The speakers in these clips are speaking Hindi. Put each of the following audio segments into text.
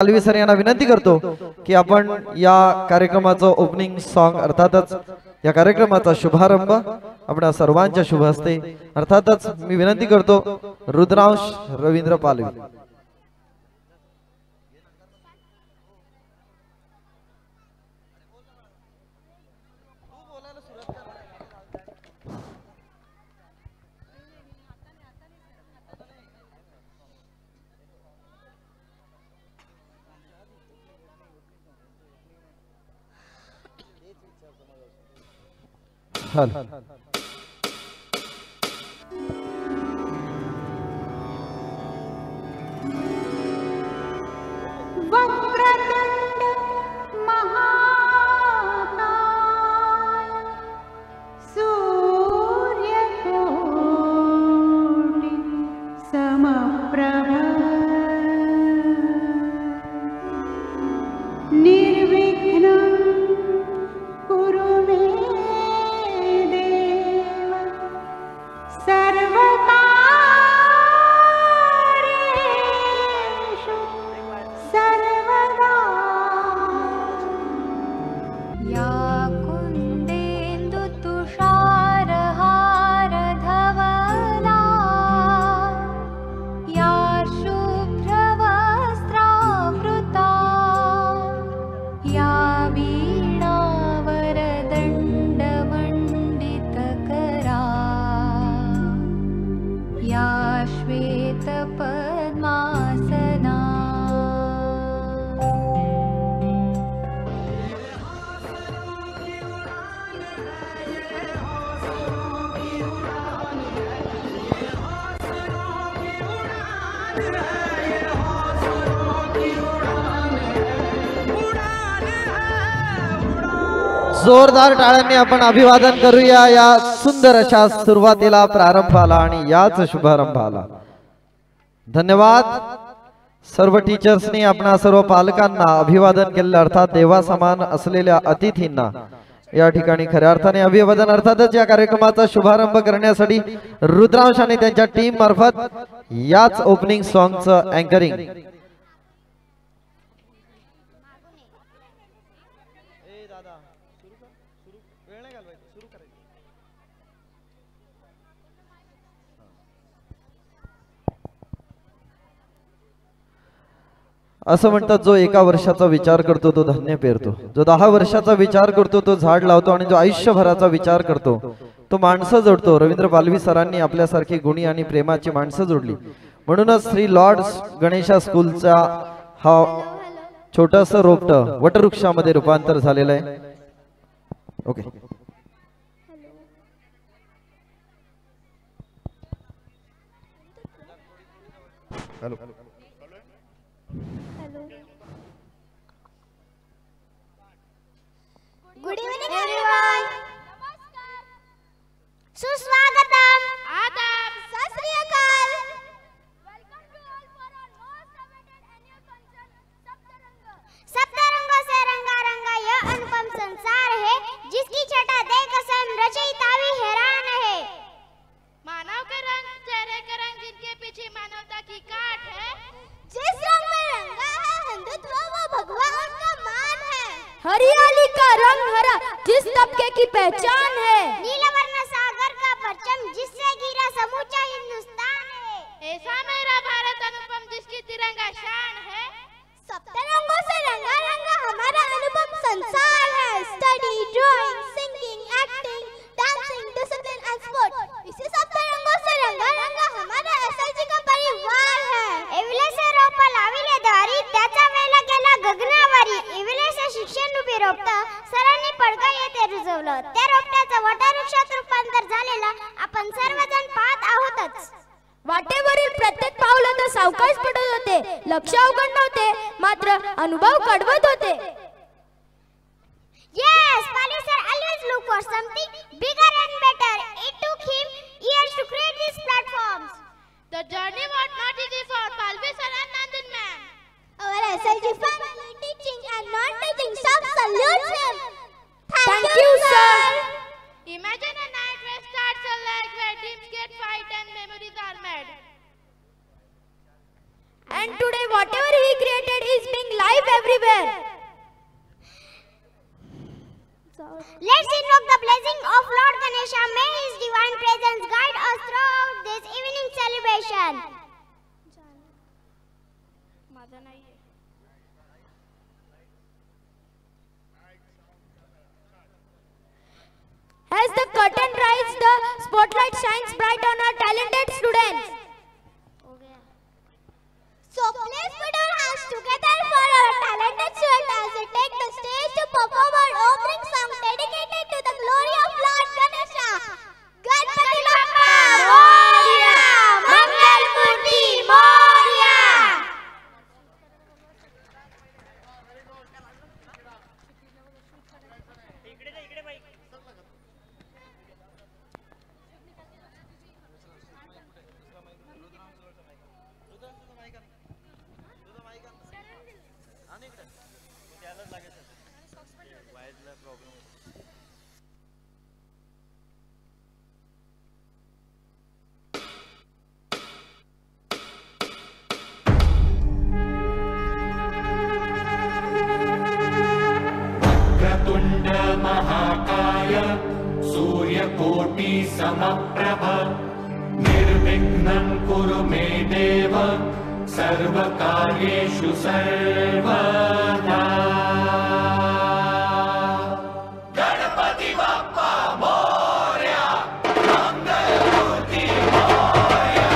पालवी सर यांना विनंती करतो की आपण या कार्यक्रमाचं ओपनिंग सॉन्ग अर्थातच या कार्यक्रमाचा शुभारंभ आपल्या सर्वांच्या शुभ हस्ते अर्थातच मी विनंती करतो रुद्रांश रवींद्र पालवी। जोरदार टाळ्यांनी आपण अभिवादन करूया या सुंदर अशा सुरुवातीला प्रारंभाला आणि याच शुभारंभाला। धन्यवाद सर्व टीचर्सनी आपणा सर्व पालकांना अभिवादन केले अर्थात देवा समान असलेल्या अतिथींना या ठिकाणी खऱ्या अर्थाने अभिवादन। अर्थातच या कार्यक्रमाचा शुभारंभ करण्यासाठी रुद्रांश आणि त्यांच्या टीम मार्फत याच ओपनिंग सॉन्गचं अँकरिंग असं म्हणतात जो एका वर्षाचा विचार करतो तो धान्य पेरतो, जो 10 वर्षाचा विचार करतो तो झाड लावतो आणि जो आयुष्यभराचा विचार करतो तो माणसं जोडतो। रवींद्र पालवी सरांनी आपल्यासारखी गुणी आणि प्रेमाची माणसं जोडली म्हणूनच श्री लॉर्ड्स गणेशा स्कूलचा हा छोटंसं रोपटं वटवृक्षामध्ये रूपांतर झालेलं आहे। Okay hello Good evening everyone. Namaskar. Suswagatam. Adab. Sat Shri Akal. Welcome to all for our most awaited annual function Saptarang. सप्तरंगों से रंगा रंगा यह अनुपम संसार है जिसकी छटा देख स्वयं रचयिता भी हैरान है। मानव का रंग चेहरे का रंग जिनके पीछे मानवता की काट है। जिस रंग में रंगा है हिंदुत्व वो भगवान का मान है। हरियाली का रंग हरा जिस तबके की पहचान है। नीलवर्ण सागर का परचम जिससे घिरा समूचा हिंदुस्तान है। ऐसा मेरा भारत अनुपम जिसकी तिरंगा शान है। सप्तरंगों से रंगा रंगा हमारा अनुपम संसार है। Study drawing singing acting dancing discipline and sport इसी सप्तरंगों से रंगा रंगा हमारा एसएलजी का परिवार है। एविलेसे रोपा लाविले दारी त्याचा वेला गेला गगनावारी। एविलेसे शिक्षण रूपी रोपटा सरांनी पडगा येथे रुजवलं त्या रोपट्याचं वटवृक्षात रूपांतर झालेला आपण सर्वजण पाहत आहोतच। वाटेवरील प्रत्येक पाऊल तर सावकाश पडत होते, लक्ष अवघड नव्हते मात्र अनुभव कडवत होते। Yes, Palu sir always look for something bigger and better. It took him years to create these platforms. The journey was not easy for Palvi sir and Nandin ma'am. Our SLG family teaching and non-teaching staff salutes him. Thank you sir. Imagine a night where stars are like where dreams get fight and memories are made. And today whatever he created is being everywhere. Let's invoke the blessing of Lord Ganesha. May His divine presence guide us throughout this evening celebration. As the curtain rises, the spotlight shines bright on our talented students. So please put your hands together for our talented students as they take the stage to perform our opening song dedicated to the glory of Lord Ganesha. Ganpati Bappa Moria! Mangal Murti Moria! वक्रतुण्ड महाकाय सूर्यकोटि समप्रभ निर्विघ्नं कुरु मे देव सर्वकार्येषु सर्वदा। गणपति बप्पा मोरया, मंगलमूर्ति मोरया।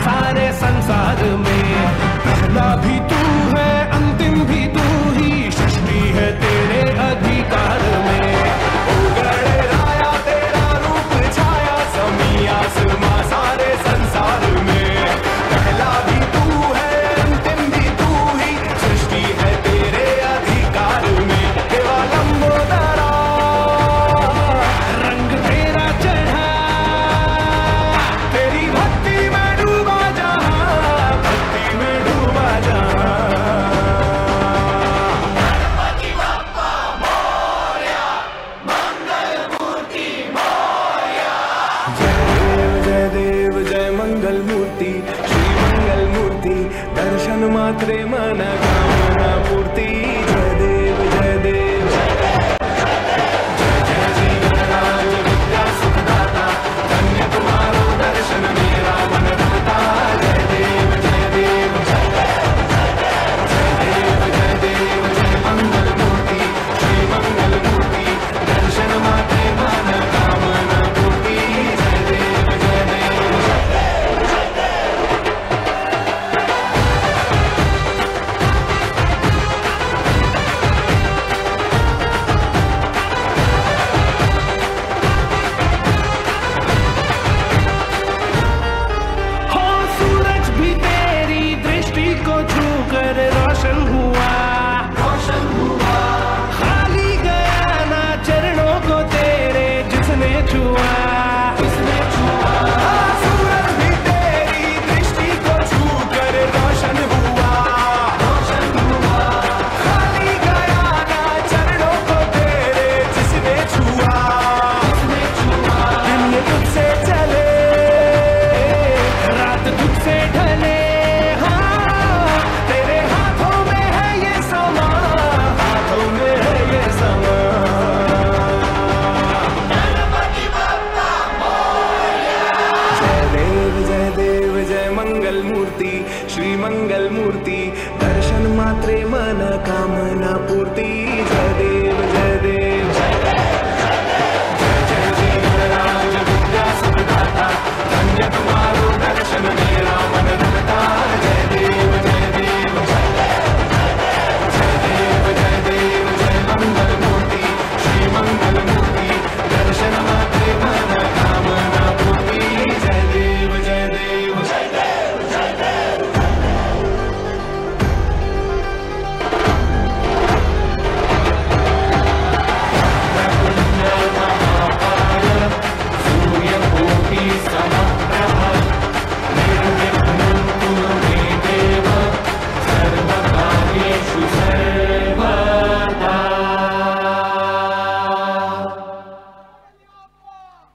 सारे संसार में पहला भी तू है, अंतिम भी तू ही, सृष्टि है तेरे अधिकार में। ओ गणराया तेरा रूप छाया ज़मीं आसमां सारे संसार में। पहला भी तू है, अंतिम भी तू ही, सृष्टि है तेरे अधिकार में। देवा लंबोदरा रंग तेरा चढ़ा, तेरी भक्ति में डूबा जहां, भक्ति में डूबा जहां। गणपति बप्पा मोरया, मंगल मूर्ति मोरया। जय देव जय मंगल मूर्ति, श्री मंगल मूर्ति, दर्शन मात्रे मन कामना पूर्ति। जय देव जय देव जय जय श्री गणराज विद्या सुखदाता, धन्य तुम्हारो दर्शन मेरा मन भाता। जय देव जय देव जय देव जय मंगल मूर्ति, श्री मंगल मूर्ति, दर्शन मात्रे मन कामना पूर्ति। जय देव जय देव जय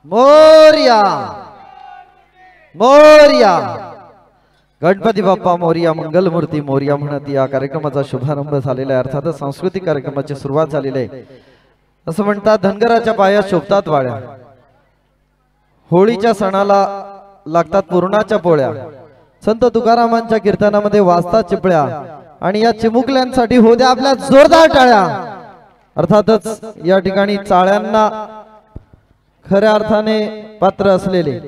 मोरया मोरया. गणपती बाप्पा मोरया, मंगलमूर्ती मोरया म्हणत या कार्यक्रमाचा शुभारंभ झालेला आहे. अर्थातच सांस्कृतिक कार्यक्रमाची सुरुवात झालेली आहे. असं म्हणतात धनगराच्या पायात शोभतात वाळ्या, होळीच्या सणाला लागतात पूर्णाच्या पोळ्या. संत तुकारामांच्या कीर्तनामध्ये वाजतात चिपळ्या आणि या चिमुकल्यांसाठी होऊ द्या आपल्या जोरदार टाळ्या. अर्थातच या ठिकाणी चाळ्यांना खऱ्या अर्थाने पात्र असलेले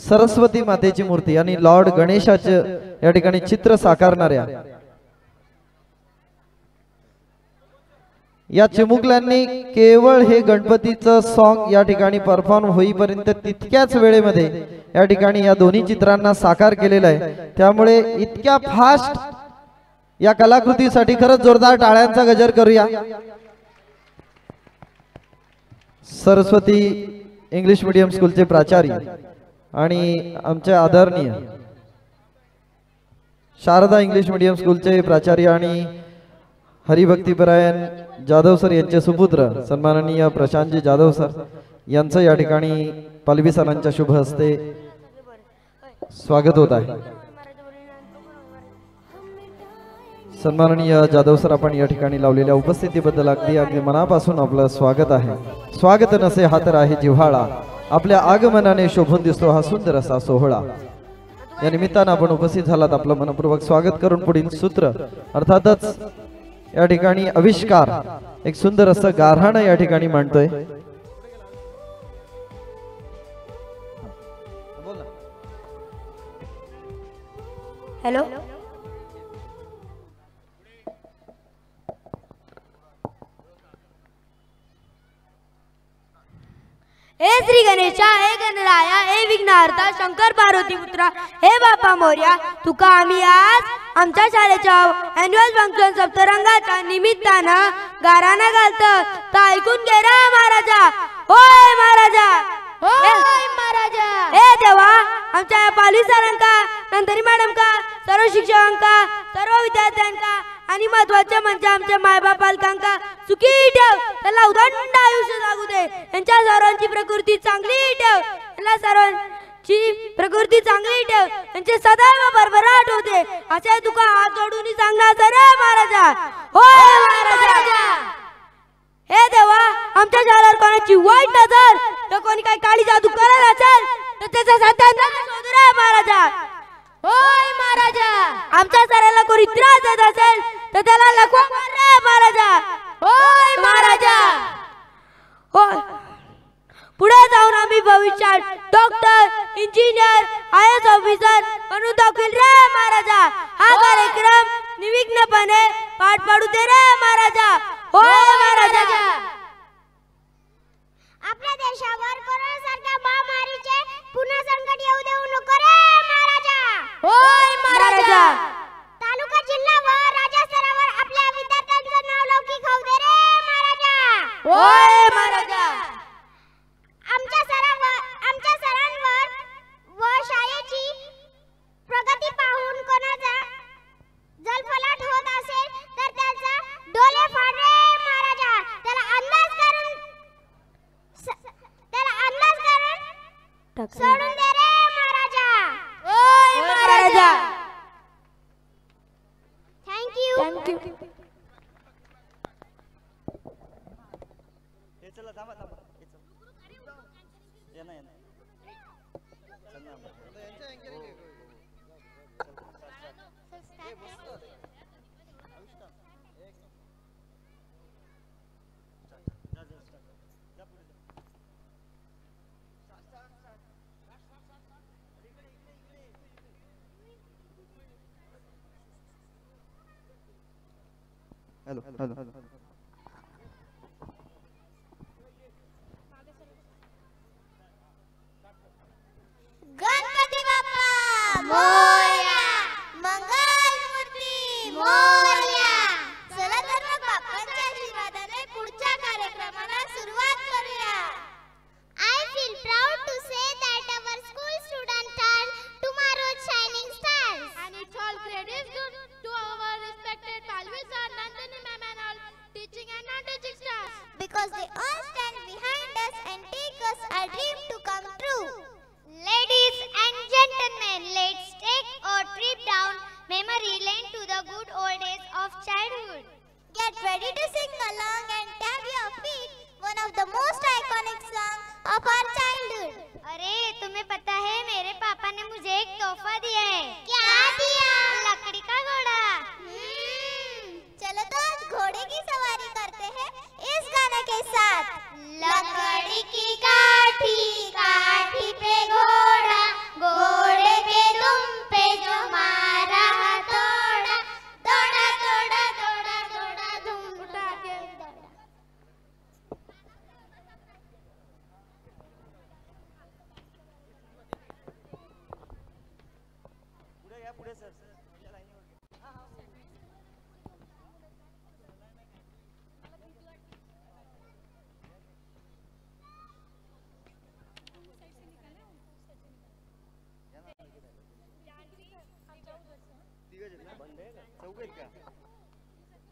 सरस्वती मातेची मूर्ती आणि लॉर्ड गणेशाचे या ठिकाणी चित्र साकारणाऱ्या या चिमुकल्यांनी केवळ हे गणपतीचं सॉन्ग या ठिकाणी परफॉर्म होईपर्यंत तितक्याच वेळेमध्ये या ठिकाणी या दोन्ही चित्रांना साकार केलेलं आहे. त्यामुळे इतक्या फास्ट या कलाकृतीसाठी खरंच जोरदार टाळ्यांचा गजर करूया. सरस्वती इंग्लिश मीडियम स्कूलचे प्राचार्य आणि आमचे आदरणीय शारदा इंग्लिश मीडियम स्कूलचे प्राचार्य आणि हरिभक्तीपरायण जाधव सर यांचे सुपुत्र सन्माननीय प्रशांतजी जाधव सर यांचं या ठिकाणी पालवी सरांच्या शुभ हस्ते स्वागत होत आहे. सन्माननीय जाधव सर, आपण या ठिकाणी लावलेल्या उपस्थितीबद्दल अगदी मनापासून आपलं स्वागत आहे. स्वागत नसे हा तर आहे जिव्हाळा, आपल्या आगमनाने शोभून दिसतो हा सुंदर असा सोहळा. या निमित्तानं आपण उपस्थित झालात, आपलं मनपूर्वक स्वागत करून पुढील सूत्र अर्थातच या ठिकाणी आविष्कार एक सुंदर असं गारहाण या ठिकाणी मांडतोय. हॅलो, हे श्री गणेशा, हे गणराया, हे विघ्नहर्ता, शंकर पार्वती पुत्रा, हे बाप्पा मोरया, तुका आम्ही आज आमच्या शाळेच्या अॅन्युअल फंक्शन सप्तरंगाच्या निमित्तानं गाराणा घालतो. तर ऐकून घे रे महाराजा. होय महाराजा, होय महाराजा. हे देवा, आमच्या पालवी सरांका, नंतरी मॅडम का, सर्व शिक्षकांका, सर्व विद्यार्थ्यांका आणि महत्वाचे म्हणजे आमच्या मायबाप पालकांका सुखी ठेव, त्याला उदंड आयुष्य लागू दे. यांच्या सर्वांची प्रकृती चांगली ठेव, यांना सर्वांची प्रकृती चांगली ठेव, यांचे सदैव भरभराट होते असे तुका हात जोडून सांगणार रे महाराजा. होय महाराजा. हे देवा, आमच्या शाळेवर कोणाची वाईट नजर तर कोणी काही काळी जादू करत असेल तर त्याचा सत्यानाश शोध रे महाराजा. होय महाराजा. आमच्या सराला कोणी त्रास देत असेल तर त्याला लखवा मार रे महाराजा. होय महाराजा. होय, पुढे जाऊन आम्ही भविष्यात डॉक्टर, इंजिनियर, IAS ऑफिसर बनून दाखवेल रे महाराजा. हा कार्यक्रम निर्विघ्नपणे पार पाडू दे रे महाराजा. होय महाराजा. आपल्या देशावर कोरोनासारख्या महामारीचे पुन्हा संकट येऊ देऊ नको रे महाराजा. होय महाराजा. तालुका, जिल्हा व राज्य स्तरावर आपल्या विद्यार्थ्यांचं नाव लौकिक होऊ दे रे महाराजा. होय महाराजा. आमच्या सरांवर व शाळेची प्रगती पाहून कोणाचा जलफलाट होत असेल तर त्याचा डोले फाड रे महाराजा. त्याला अंदाज करून सोडून दे रे महाराजा. होय महाराजा. थँक्यू. हॅलो. गणपती बाप्पा मोरया, मंगलमूर्ती मोरया. चला तर मग बाप्पांच्या आशीर्वादाने पुढच्या कार्यक्रमाला सुरुवात करूया. I feel proud to say that our school students are tomorrow's shining stars. And it's all credit to our respected Palvi sir, Nandini ma'am and all teachers.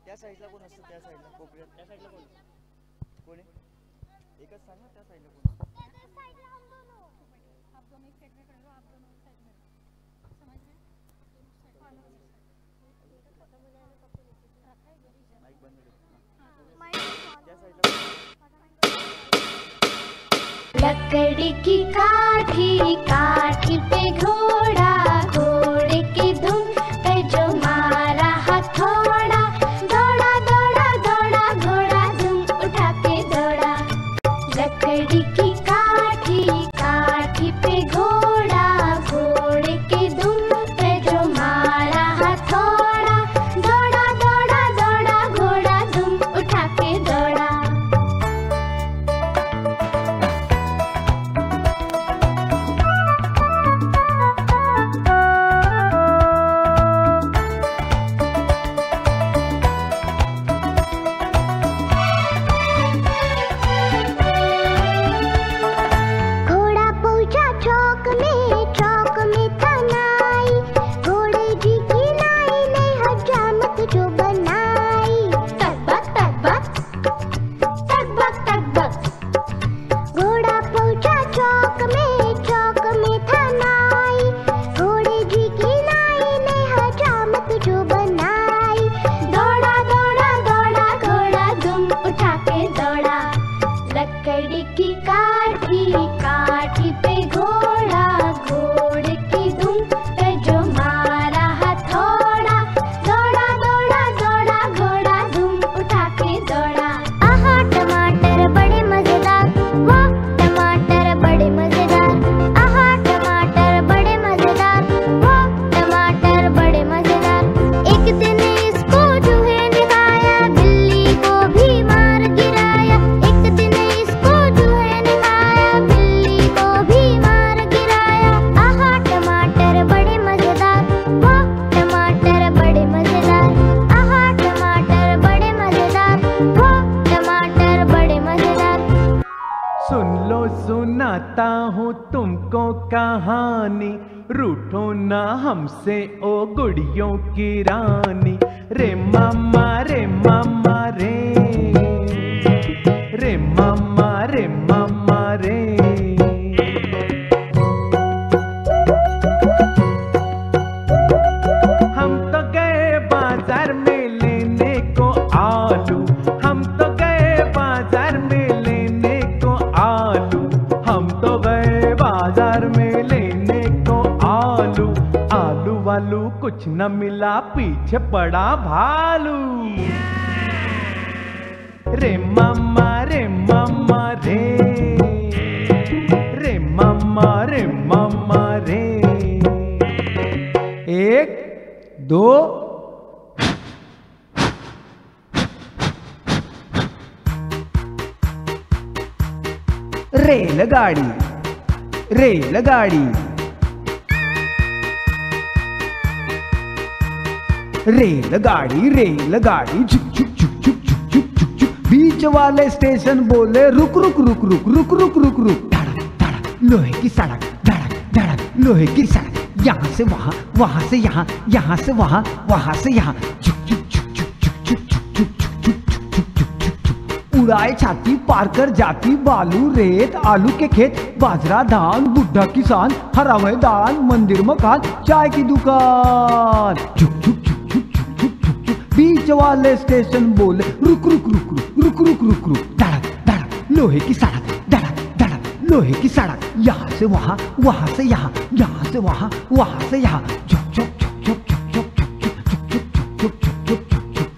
त्या साईडला कोण असतं? त्या साईडला कोपऱ्यात त्या साईडला कोण कोण आहे? एकच सांग ना त्या साईडला कोण? माईक बंद कर. त्या साईडला लकड़ी की काठी काठी पे घोड़ा घोड़े की धुन पे जो मारा हथौड़ा दौड़ा दौड़ा दौड़ा घोड़ा धुम उठा के दौड़ा। लकड़ी की काठी काठी पे घोड़ा घोड़े की धुन पे जो मारा हथौड़ा दौड़ा दौड़ा दौड़ा घोड़ा धुम उठा के दौड़ा। घोड़ा पहुंचा चौक में था नाई घोड़े जी की नाई ने हजामत जो बनाई। तकबक तकबक तकबक तकबक घोड़ा पहुंचा चौक में था नाई घोड़े जी की नाई ने हजामत जो बनाई। दौड़ा दौड़ा दौड़ा घोड़ा धुम उठा के दौड़ा। लकड़ी की काठी काठी पे घोड़ा घोड़े की धुन पे जो मारा हथौड़ा दौड़ा दौड़ा दौड़ा घोड़ा धुम उठा के दौड़ा। आहा टमाटर बड़े मजेदार वाह टमाटर बड़े मजेदार। आहा टमाटर बड़े मजेदार वाह टमाटर बड़े मजेदार। एक दिन इसको चूहे ने खाया बिल्ली को भी मार गिराया। एक दिन इसको चूहे ने खाया बिल्ली को भी मार गिराया। आहा टमाटर बड़े मजेदार वाह टमाटर बड़े मजेदार। आहा टमाटर बड़े मजेदार वाह टमाटर बड़े मजेदार। सुन लो सुनाता हूँ तुमको कहानी रूठो ना हमसे ओ गुड़ियों की रानी। रे मामा रे मामा रे रे मामा रे मामा रे। हम तो गए बाजार में लेने को आलू। हम तो गए बाजार में लेने को आलू। हम तो गए बाजार में लेने को आलू। आलू वालू कुछ न मिला पीछे पड़ा भालू। रे मामा रे मामा रे रे मामा रे मामा रे। एक दो रेलगाड़ी रेलगाड़ी रेलगाड़ी रेलगाड़ी झुक झुक झुक झुक झुक झुक झुक झुक। बीच वाले स्टेशन बोले रुक रुक रुक रुक रुक रुक रुक रुक। धड़क धड़क लोहे की सड़क धड़क धड़क लोहे की सड़क। यहाँ से वहाँ वहाँ से यहाँ यहाँ से वहाँ वहाँ से यहाँ। झुक झुक झुक झुक झुक झुक झुक झुक झुक झुक झुक झुक झुक झुक। उड़ाए छाती पार कर जाती बालू रेत आलू के खेत बाजरा धान बुढ़ा किसान हरा मैदान मंदिर मकान चाय की दुकान। झुक झुक झुक झुक झुक झुक झुक झुक। बीच वाले स्टेशन बोले रुक रुक रुक रुक रुक रुक रुक रुक। धड़क धड़क लोहे की सड़क धड़क धड़क लोहे की सड़क। यहाँ से वहाँ वहाँ से यहाँ यहाँ से वहाँ वहाँ से यहाँ। झुक झुक झुक झुक झुक झुक झुक झुक झुक झुक झुक झुक झुक झुक झुक।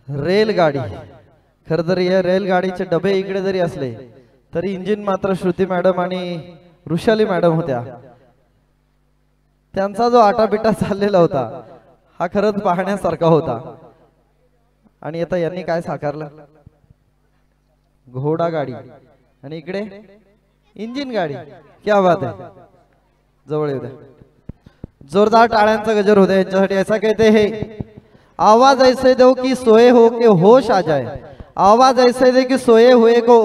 रेलगाडी खर तर या रेलगाडीचे डबे इकडे जरी असले तरी इंजिन मात्र श्रुती मॅडम आणि वृषाली मॅडम होत्या. त्यांचा जो आटापिटा चाललेला होता हा खरंच पाहण्यासारखा होता. आणि आता यांनी काय साकारलं, घोडा गाडी आणि इकडे इंजिन गाडी. क्या बात आहे. जवळ येऊ द्या. जोरदार टाळ्यांचा गजर होता यांच्यासाठी. ऐसा कहते हैं आवाज ऐसे दो कि सोए हो के होश आ जाए, आवाज ऐसे दे कि सोए हुए को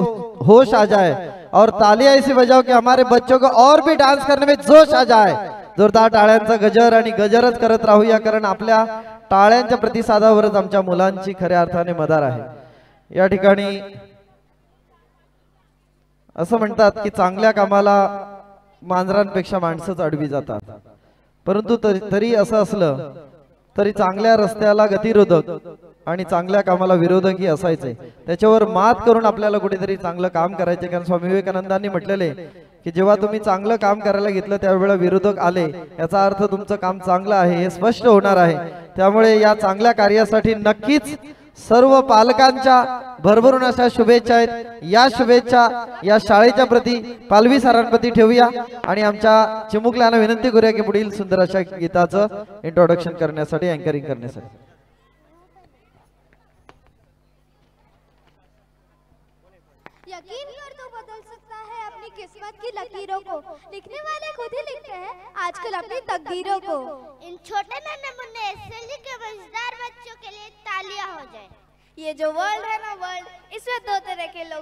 होश आ जाए, और तालियां ऐसी बजाओ कि हमारे बच्चों को और भी डांस करने में जोश आ जाए. जोरदार टाळ्यांचा गजर आणि गजरच करत राहूया, कारण आपल्या टाळ्यांच्या प्रतिसादावरच आमच्या मुलांची खऱ्या अर्थाने मदार आहे. या ठिकाणी असं म्हणतात की चांगल्या कामाला मांजरांपेक्षा माणसंच अडवी जातात. परंतु तरी असं असलं तरी चांगल्या रस्त्याला गतिरोधक आणि चांगल्या कामाला विरोधकही असायचे. त्याच्यावर मात करून आपल्याला कुठेतरी चांगलं काम करायचे. कारण स्वामी विवेकानंदांनी म्हटलेले की जेव्हा तुम्ही चांगलं काम करायला घेतलं त्यावेळेला विरोधक आले, याचा अर्थ तुमचं काम चांगलं आहे हे स्पष्ट होणार आहे. त्यामुळे या चांगल्या कार्यासाठी नक्कीच सर्व पालकांच्या भरभरून अशा शुभेच्छा आहेत. या शुभेच्छा या शाळेच्या प्रती, पालवी सरांप्रती ठेवूया आणि आमच्या चिमुकल्यांना विनंती करूया की पुढील सुंदर अशा गीताचं इंट्रोडक्शन करण्यासाठी, अँकरिंग करण्यासाठी. यकीन कर तो बदल सकता है अपनी किस्मत की लकीरों को, लिखने वाले खुद ही लिखते हैं आजकल अपनी तकदीरों को. इन छोटे नन्हे मुन्ने एसएलजी के मजेदार बच्चों के लिए तालियां हो जाए. ये जो वर्ल्ड है ना वर्ल्ड, इसमें दो तरह के लोग